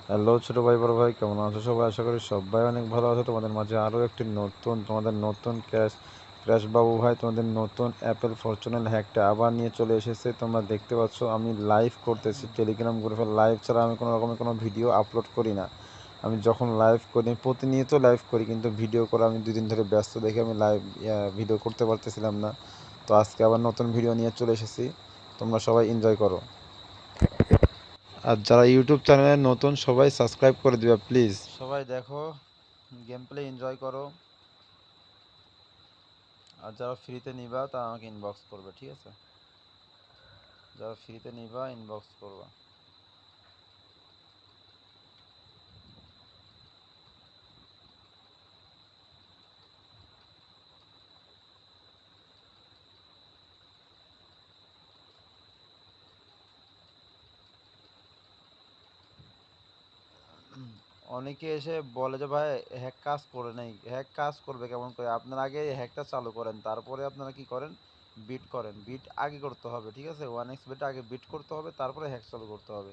Hello ছোট ভাই বড় ভাই, কেমন আছো সবাই? আশা করি সবাই অনেক ভালো আছো। তোমাদের মাঝে আরও একটি তোমাদের নতুন ক্র্যাশ বাবু ভাই তোমাদের নতুন অ্যাপেল ফরচুনাল হ্যাকটা আবার নিয়ে চলে এসেছে। তোমরা দেখতে পাচ্ছ আমি লাইভ করতেছি টেলিগ্রাম গ্রুপে। লাইভ ছাড়া আমি কোনো রকমের কোনো ভিডিও আপলোড করি না। আমি যখন লাইভ করি প্রতিনিয়ত লাইভ করি, কিন্তু ভিডিও করা আমি 2 দিন ধরে ব্যস্ত দেখে আমি লাইভ ভিডিও করতে পারতেছিলাম না। তো আজকে আবার নতুন ভিডিও নিয়ে চলে এসেছি। তোমরা সবাই এনজয় করো। আর যারা ইউটিউব চ্যানেলে নতুন সবাই সাবস্ক্রাইব করে দিবা প্লিজ। সবাই দেখো, গেম প্লে এনজয় করো। আর যারা ফ্রিতে নিবা তা আমাকে ইনবক্স করবে, ঠিক আছে? যারা ফ্রিতে নিবা ইনবক্স করবা। অনেকে এসে বলে যে ভাই হ্যাক কাজ করে নাই। হ্যাক কাজ করবে কেমন করে? আপনারা আগে হ্যাকটা চালু করেন, তারপরে আপনারা কি করেন, বিট করেন। বিট আগে করতে হবে, ঠিক আছে? 1x বেটে আগে বিট করতে হবে, তারপরে হ্যাক চালু করতে হবে।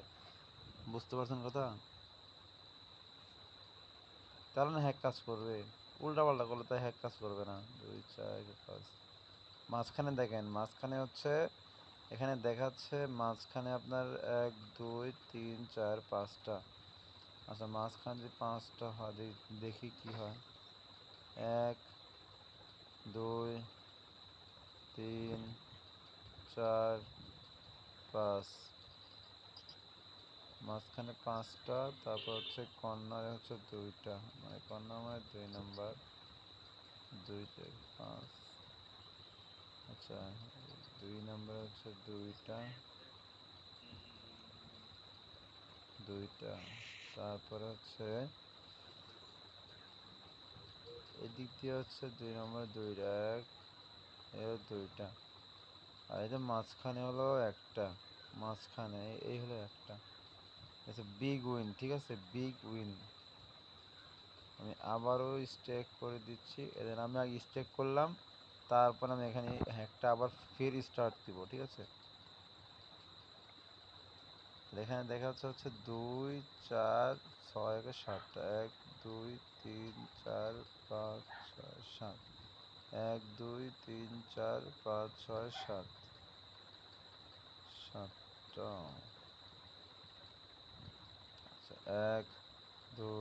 বুঝতে পারছেন কথা? তাহলে না হ্যাক কাজ করবে। উল্টা পাল্টা করলে তাই হ্যাক কাজ করবে না। 2 4 5 মাঝখানে দেখেন, মাঝখানে হচ্ছে এখানে দেখাচ্ছে মাঝখানে আপনার 1 2 3 4 5টা। আচ্ছা, মাঝখানে যদি 5টা হয়, দেখি কি হয়। 1 2 3 4 5, মাঝখানে 5টা। তারপর হচ্ছে কর্নারে হচ্ছে 2টা, মানে কর্নার মানে 2 নাম্বার। 2 4 5। আচ্ছা, 2 নাম্বার হচ্ছে 2টা। তারপরে হচ্ছে এদিক দিয়ে হচ্ছে 2 নম্বর 2টা, 1 এর 2টা। আর এই যে মাঝখানে হলো একটা, মাঝখানে এই হলো একটা। আচ্ছা, বিগ উইন, ঠিক আছে? Big win. আমি আবারও স্টেক করে দিচ্ছি। এদের আমি আগে স্টেক করলাম, তারপর আমি এখানে হ্যাকটা আবার ফের স্টার্ট দিব, ঠিক আছে? এখানে দেখা হচ্ছে 2 4 6 7টা। 1 2 3 4 5 6 7। 1 2 3 4 5 6 7, 7টা। আচ্ছা, 1 2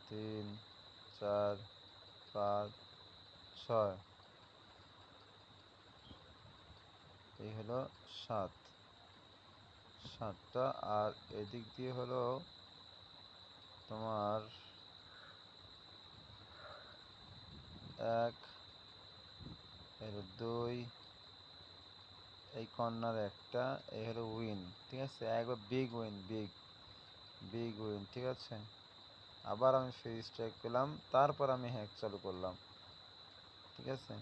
3 4 5 6, এই হলো 7টা। আর এদিক দিয়ে হলো তোমার 1, এর 2, এই কর্নার একটা, এই হলো উইন, ঠিক আছে? একবার বিগ উইন, বিগ উইন, ঠিক আছে? আবার আমি ফ্রি স্ট্রাইক পেলাম, তারপর আমি হ্যাক চালু করলাম, ঠিক আছে?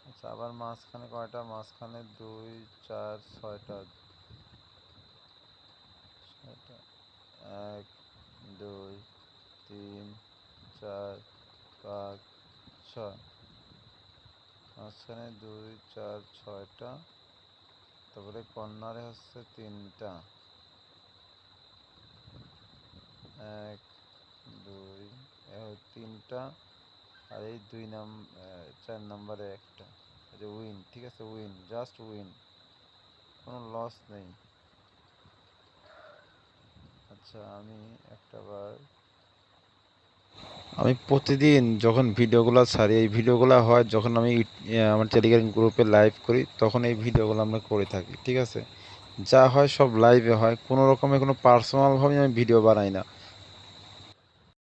আচ্ছা, আবার মাঝখানে কয়টা? মাঝখানে 2 4 6টা। 1 2 3 4 5 6, মাঝখানে 2 4 6টা। তারপরে কর্নারে হচ্ছে 3টা। 1 2, 3টা। আর এই 4 নম্বরে একটা। এই যে উইন, ঠিক আছে? উইন, জাস্ট উইন, কোনো লস নেই। আচ্ছা, আমি প্রতিদিন যখন ভিডিওগুলো ছাড়ি, এই ভিডিওগুলো হয় যখন আমি আমার টেলিগ্রাম গ্রুপে লাইভ করি, তখন এই ভিডিওগুলো আমরা করে থাকি, ঠিক আছে? যা হয় সব লাইভে হয়, কোনো রকমের কোনো পার্সোনালভাবে আমি ভিডিও বানাই না।